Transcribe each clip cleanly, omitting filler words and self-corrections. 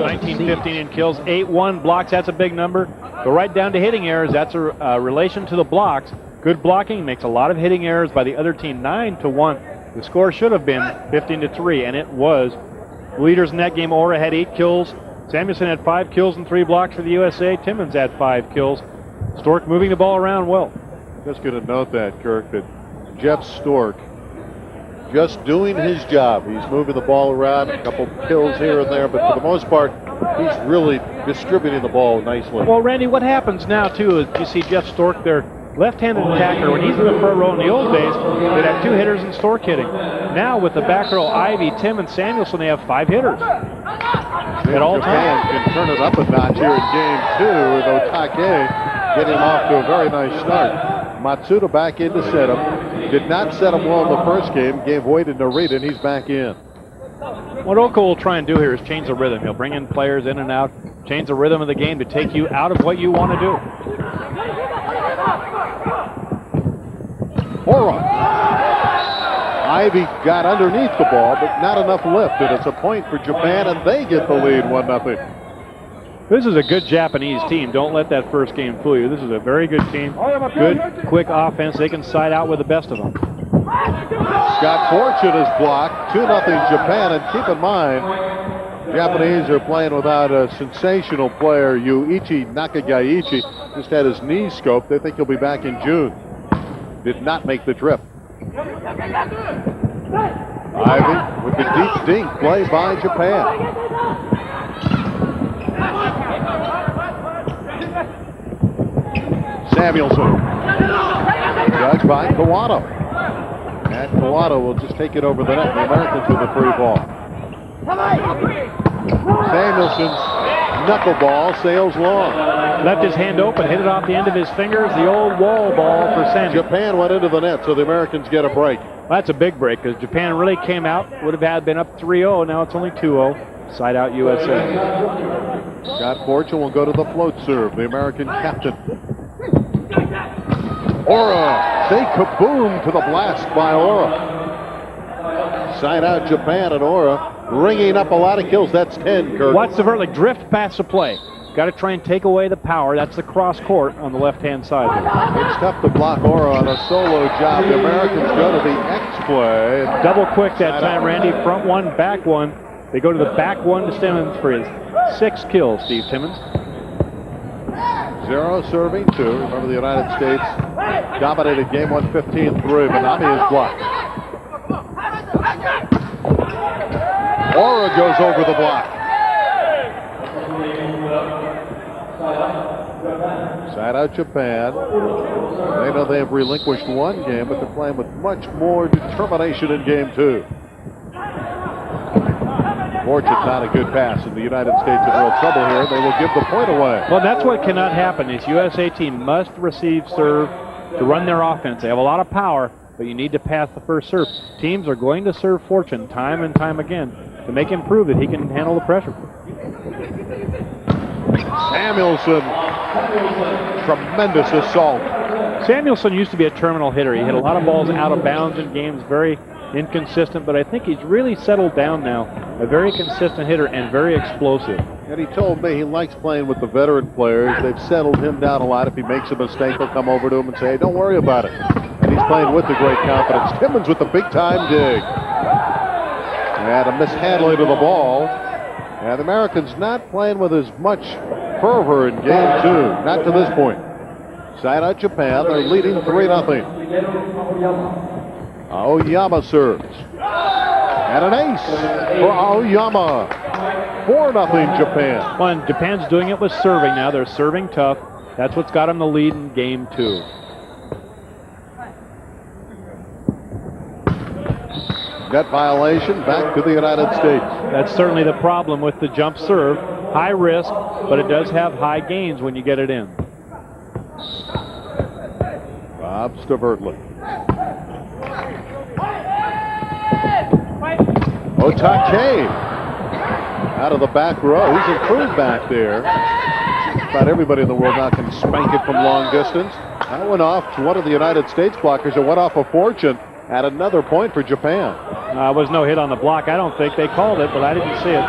19-15 in kills, 8-1 blocks. That's a big number. Go right down to hitting errors. That's a relation to the blocks. Good blocking makes a lot of hitting errors by the other team. 9-1. The score should have been 15-3, and it was. Leaders in that game, Ora had 8 kills. Samuelson had 5 kills and 3 blocks for the USA. Timmons had 5 kills. Stork moving the ball around well. Just going to note that, Kirk, that Jeff Stork just doing his job. He's moving the ball around, a couple kills here and there, but for the most part, he's really distributing the ball nicely. Well, Randy, what happens now, too, is you see Jeff Stork, their left-handed attacker. When he's in the front row in the old days, they'd have 2 hitters and Stork hitting. Now, with the back row, Ivy, Tim, and Samuelson, they have 5 hitters at all times. Japan can turn it up a notch here in game 2 with Otake getting off to a very nice start. Matsuda back in to set him. Did not set him well in the first game. Gave way to Narita, and he's back in. What Oko will try and do here is change the rhythm. He'll bring in players in and out, change the rhythm of the game to take you out of what you want to do. Ora. Ivy got underneath the ball, but not enough lift, and it's a point for Japan, and they get the lead 1-0. This is a good Japanese team. Don't let that first game fool you. This is a very good team. Good, quick offense. They can side out with the best of them. Scott Fortune is blocked. 2-0 Japan, and keep in mind, Japanese are playing without a sensational player, Yuichi Nakagaichi. Just had his knee scoped. They think he'll be back in June. Did not make the trip. Ivy with the deep dink play by Japan. Samuelson. Judged by Kawano. And Kawano will just take it over the net. The Americans with a free ball. Samuelson's knuckleball sails long. Left his hand open, hit it off the end of his fingers. The old wall ball for Samuel. Japan went into the net, so the Americans get a break. Well, that's a big break because Japan really came out, would have been up 3-0. Now it's only 2-0. Side out USA. Scott Fortune will go to the float serve, the American captain. Ora, say kaboom to the blast by Ora. Side out Japan, and Ora ringing up a lot of kills. That's 10, Kirk. Watch the vertical drift past the play. Got to try and take away the power. That's the cross court on the left-hand side there. It's tough to block Ora on a solo job. The Americans go to the X play. Double quick that time, Randy. Front one, back one. They go to the back one to Timmons for his 6 kills, Steve Timmons. 0 serving 2. Remember, the United States dominated game 1 15-3. Manami is blocked. Ora goes over the block. Side out Japan. They know they have relinquished 1 game, but they're playing with much more determination in game 2. Fortune not a good pass, and the United States in real trouble here. They will give the point away. Well, that's what cannot happen. This USA team must receive serve to run their offense. They have a lot of power, but you need to pass the first serve. Teams are going to serve Fortune time and time again to make him prove that he can handle the pressure. Samuelson, tremendous assault. Samuelson used to be a terminal hitter. He hit a lot of balls out of bounds in games, very inconsistent, but I think he's really settled down now. A very consistent hitter and very explosive. And he told me he likes playing with the veteran players. They've settled him down a lot. If he makes a mistake, they'll come over to him and say, hey, don't worry about it. And he's playing with the great confidence. Timmons with the big-time dig. And a mishandling of the ball. And the Americans not playing with as much fervor in game 2. Not to this point. Side out Japan. They're leading 3-0. Aoyama serves. And an ace for Aoyama. 4-0 Japan. Well, and Japan's doing it with serving now. They're serving tough. That's what's got them the lead in game 2. Net violation back to the United States. That's certainly the problem with the jump serve. High risk, but it does have high gains when you get it in. Bob Stavertly. Otake out of the back row. He's improved back there. About everybody in the world now can spank it from long distance. That went off to one of the United States blockers. It went off a Fortune. At another point for Japan. Was no hit on the block. I don't think they called it, but I didn't see it.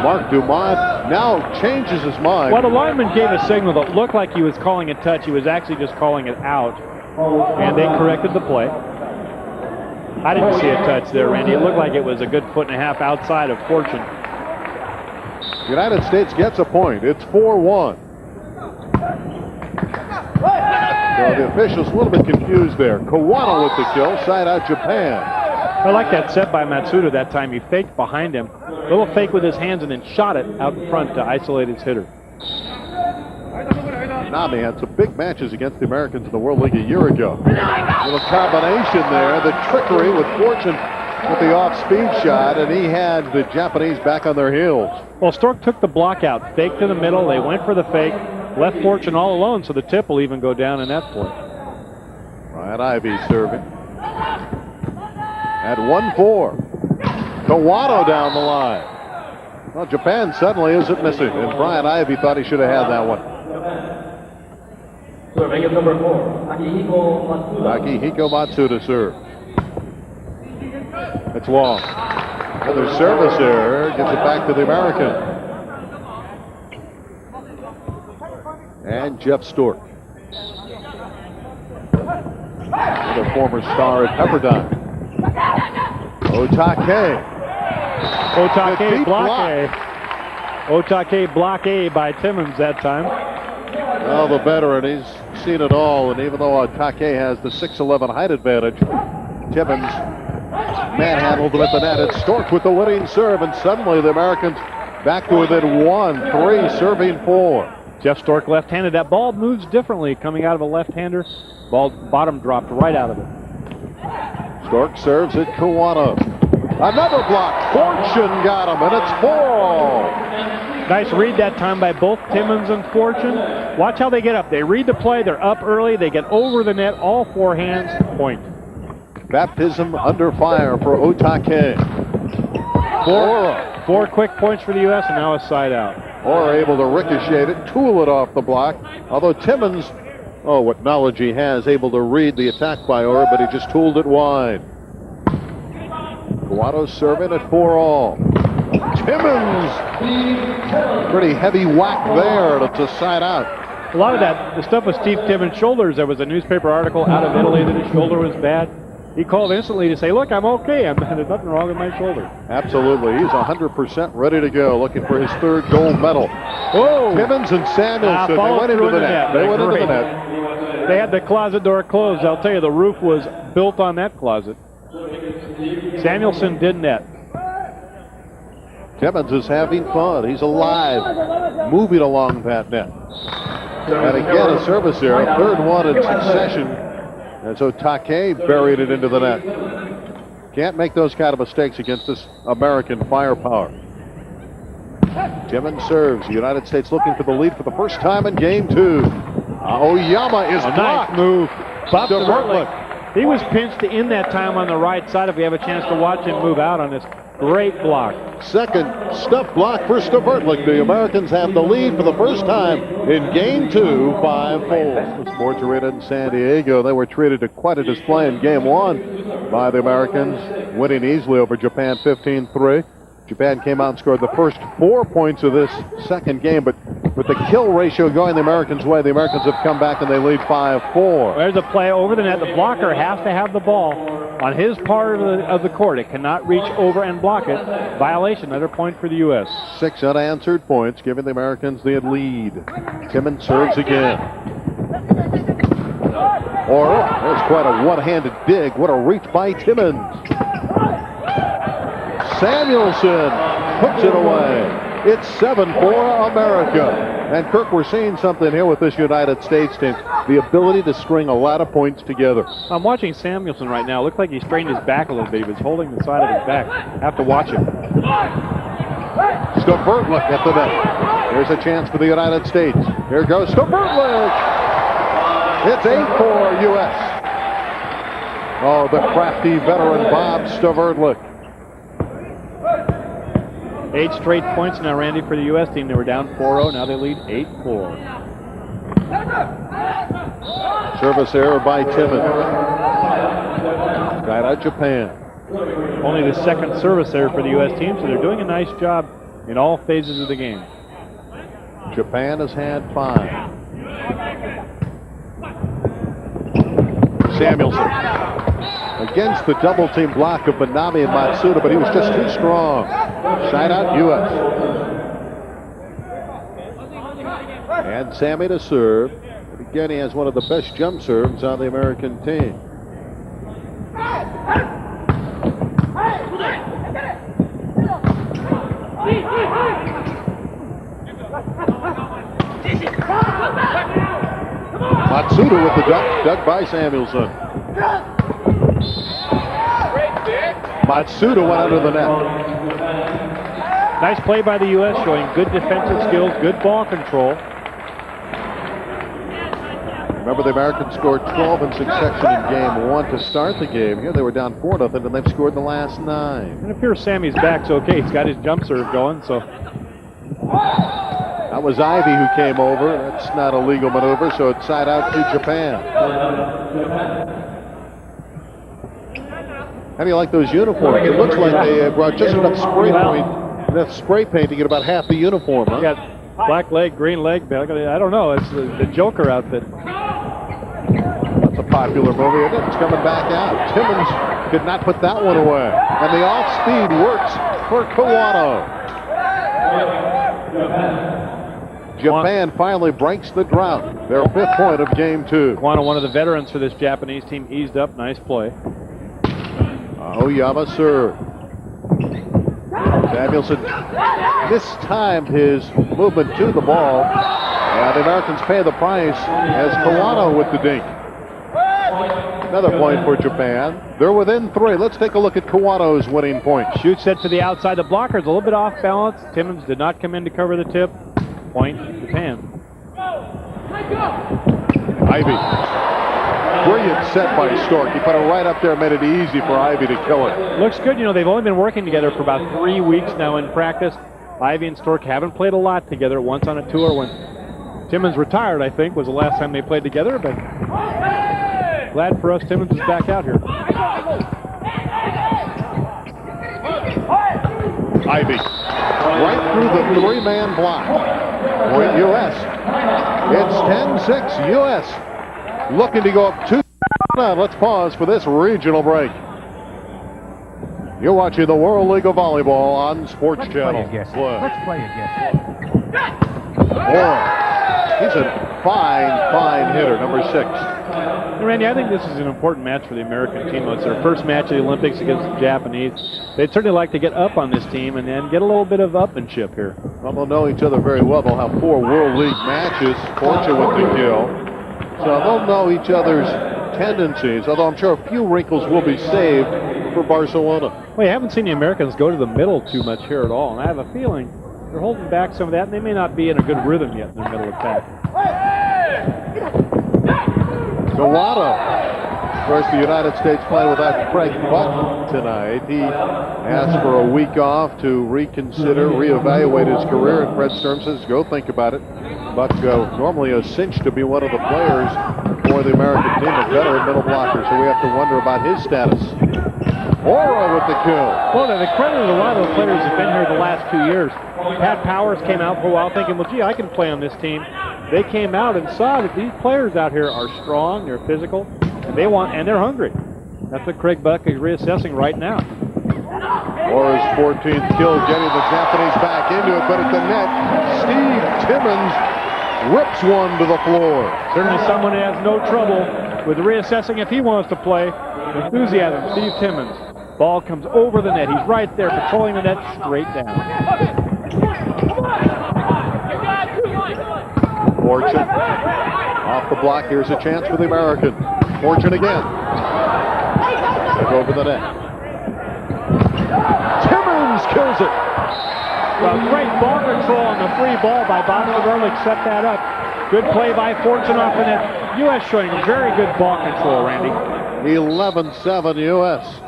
Mark Dumont now changes his mind. Well, the lineman gave a signal that looked like he was calling a touch. He was actually just calling it out, and they corrected the play. I didn't see a touch there, Randy. It looked like it was a good 1.5 feet outside of Fortune. United States gets a point. It's 4-1. So the officials a little bit confused there. Kawano with the kill, side out Japan. I like that set by Matsuda that time. He faked behind him. A little fake with his hands and then shot it out in front to isolate his hitter. Nami had some big matches against the Americans in the World League a year ago. Little combination there. The trickery with Fortune with the off-speed shot, and he had the Japanese back on their heels. Well, Stork took the block out, faked to the middle. They went for the fake, left Fortune all alone, so the tip will even go down in that point. Ryan Ivey serving. At 1-4. Kawano down the line. Well, Japan suddenly isn't missing, and Brian Ivey thought he should have had that one. Number 4, Akihiko Matsuda serve. It's long. Another service error gets it back to the American. And Jeff Stork, the former star at Pepperdine. Otake block A. Otake block A by Timmons that time. Well, the veteran, he's seen it all, and even though Otake has the 6'11" height advantage, Timmons manhandled him at the net. It's Stork with the winning serve, and suddenly the Americans back to within 1-3, serving 4. Jeff Stork left-handed. That ball moves differently coming out of a left-hander. Ball bottom dropped right out of it. Stork serves at Kawano. Another block. Fortune got him, and it's 4-all. Nice read that time by both Timmons and Fortune. Watch how they get up. They read the play. They're up early. They get over the net. All four hands point. Baptism under fire for Otake. Four quick points for the U.S. and now a side out. Or able to ricochet it, tool it off the block. Although Timmons, what knowledge he has, able to read the attack by Orr, but he just tooled it wide. Kawano serving at 4-all. Timmons, pretty heavy whack there. It's a side out. A lot of that, the stuff with Steve Timmons' shoulders. There was a newspaper article out of Italy that his shoulder was bad. He called instantly to say, look, I'm okay. There's nothing wrong with my shoulder. Absolutely. He's 100% ready to go, looking for his third gold medal. Whoa! Timmons and Samuelson, they went into the net. They went into the net. They had the closet door closed. I'll tell you, the roof was built on that closet. Samuelson did net. Timmons is having fun. He's alive, moving along that net. And again, a service there, a third one in succession. And so Take buried it into the net. Can't make those kind of mistakes against this American firepower. Timmons serves. The United States looking for the lead for the first time in game 2. Oyama is blocked. Nice move. Bob Stavrtlik. He was pinched in that time on the right side. If we have a chance to watch him move out on this great block. Second stuff block for Stavrtlik. The Americans have the lead for the first time in game 2, 5-4. The Sports Arena in San Diego, they were treated to quite a display in game 1 by the Americans, winning easily over Japan 15-3. Japan came out and scored the first 4 points of this second game, but with the kill ratio going the Americans' way, the Americans have come back and they lead 5-4. There's a play over the net. The blocker has to have the ball on his part of the court. It cannot reach over and block it. Violation, another point for the U.S. 6 unanswered points, giving the Americans the lead. Timmons serves again. There's quite a one-handed dig. What a reach by Timmons. Samuelson puts it away. It's 7-4 America. And Kirk, we're seeing something here with this United States team. The ability to string a lot of points together. I'm watching Samuelson right now. It looked like he strained his back a little bit. He was holding the side of his back. I have to watch him. Stavrtlik at the net. There's a chance for the United States. Here goes Stavrtlik. It's 8-4 U.S. Oh, the crafty veteran Bob Stavrtlik. 8 straight points now, Randy, for the U.S. team. They were down 4-0. Now they lead 8-4. Service error by Timmons. Got out Japan. Only the second service error for the U.S. team, so they're doing a nice job in all phases of the game. Japan has had 5. Samuelson against the double team block of Manami and Matsuda, but he was just too strong. Side out, U.S. And Sammy to serve. And again, he has one of the best jump serves on the American team. Matsuda with the duck, dug by Samuelson. Matsuda went under the net. Nice play by the U.S., showing good defensive skills, good ball control. Remember, the Americans scored 12 in succession in game 1 to start the game. Here they were down 4-0, and they've scored the last 9. It appears Sammy's back's okay. He's got his jump serve going, so. That was Ivy who came over. That's not a legal maneuver, so it's side out to Japan. How do you like those uniforms? It looks like they brought just enough spray paint to get about half the uniform. Huh? Got black leg, green leg. I don't know. It's the Joker outfit. That's a popular movie, and it's coming back out. Timmons could not put that one away. And the off-speed works for Kawano. Japan finally breaks the drought. Their 5th point of game 2. Kawano, one of the veterans for this Japanese team, eased up. Nice play. Oyama serve. Samuelson mistimed his movement to the ball. And the Americans pay the price as Kawano with the dink. Another point for Japan. They're within 3. Let's take a look at Kawano's winning point. Shoot set to the outside. The blocker's a little bit off balance. Timmons did not come in to cover the tip. Point, Japan. Ivy. Brilliant set by Stork. He put it right up there, made it easy for Ivy to kill it. Looks good. You know, they've only been working together for about 3 weeks now in practice. Ivy and Stork haven't played a lot together. Once on a tour when Timmons retired, I think, was the last time they played together. But glad for us, Timmons is back out here. Ivy. Right through the 3-man block. Point U.S. It's 10-6 U.S. Looking to go up 2. Let's pause for this regional break. You're watching the World League of Volleyball on Sports Channel. Let's play again. Boy, he's a fine hitter, number 6. Randy, I think this is an important match for the American team. It's their first match of the Olympics against the Japanese. They'd certainly like to get up on this team and then get a little bit of upmanship here. Well, they'll know each other very well. They'll have 4 World League matches, Fortune with the kill. So they'll know each other's tendencies, although I'm sure a few wrinkles will be saved for Barcelona. Well, you haven't seen the Americans go to the middle too much here at all, and I have a feeling they're holding back some of that, and they may not be in a good rhythm yet in their middle attack. Kawano. Of course, the United States playing without Craig Buck tonight. He asked for a week off to reconsider, reevaluate his career, and Fred Sturm says, go think about it. Buck normally a cinch to be one of the players for the American team, a veteran middle blocker, so we have to wonder about his status. Ora with the kill. Well, the credit of a lot of the players have been here the last 2 years. Pat Powers came out for a while thinking, well, gee, I can play on this team. They came out and saw that these players out here are strong, they're physical, and they're hungry. That's what Craig Buck is reassessing right now. Ora's 14th kill, getting the Japanese back into it, but at the net, Steve Timmons rips one to the floor. Certainly someone who has no trouble with reassessing if he wants to play. Enthusiasm, Steve Timmons. Ball comes over the net. He's right there patrolling the net straight down. Fortune off the block. Here's a chance for the American. Fortune again. Over the net. Timmons kills it. Well, great ball control on the free ball by Bob Ehrlich set that up. Good play by Fortune off the net. U.S. showing very good ball control, Randy. 11-7 U.S.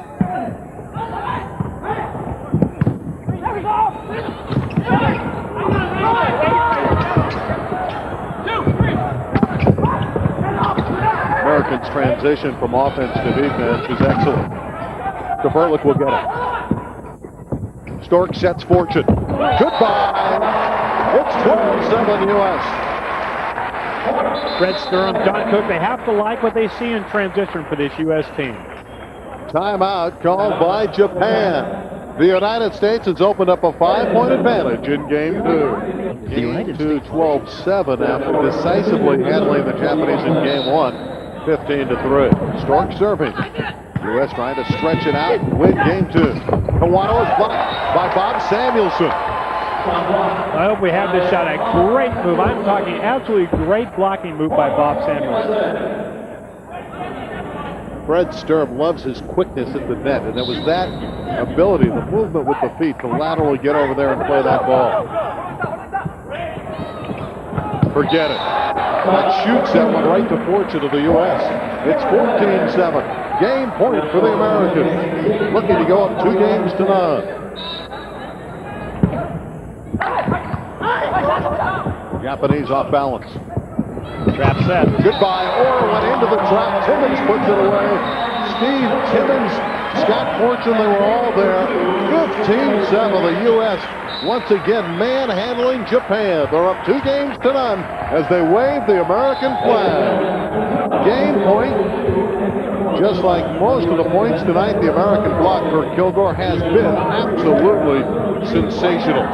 Americans' transition from offense to defense is excellent. Ehrlich will get it. Stork sets Fortune. Goodbye. It's 12-7 U.S. Fred Sturm, Don Cook, they have to like what they see in transition for this U.S. team. Timeout called by Japan. The United States has opened up a 5-point advantage in game 2. Game 2, 12-7 after decisively handling the Japanese in game 1, 15-3. Stork serving. U.S. trying to stretch it out and win game 2. Kawano is blocked by Bob Samuelson. I hope we have this shot. A great move. I'm talking absolutely great blocking move by Bob Samuelson. Fred Sturm loves his quickness at the net, and it was that ability, the movement with the feet to laterally get over there and play that ball. Forget it. That shoots that one right to Fortune of the U.S. It's 14-7. Game point for the Americans. Looking to go up 2 games to none. Japanese off balance. Trap set. Goodbye. Orr went into the trap. Timmons puts it away. Steve Timmons, Scott Fortune, they were all there. 15-7. The U.S. once again manhandling Japan. They're up 2 games to none as they wave the American flag. Game point. Just like most of the points tonight, the American block for Kilgore has been absolutely sensational.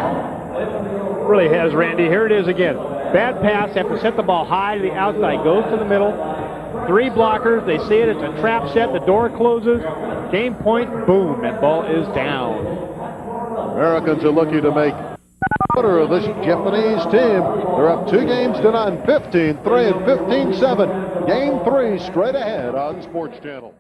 Really has, Randy. Here it is again. Bad pass, have to set the ball high to the outside, goes to the middle. 3 blockers, they see it, it's a trap set, the door closes. Game point, boom, and ball is down. Americans are looking to make quarter of this Japanese team. They're up 2 games to none, 15-3 and 15-7. Game 3 straight ahead on Sports Channel.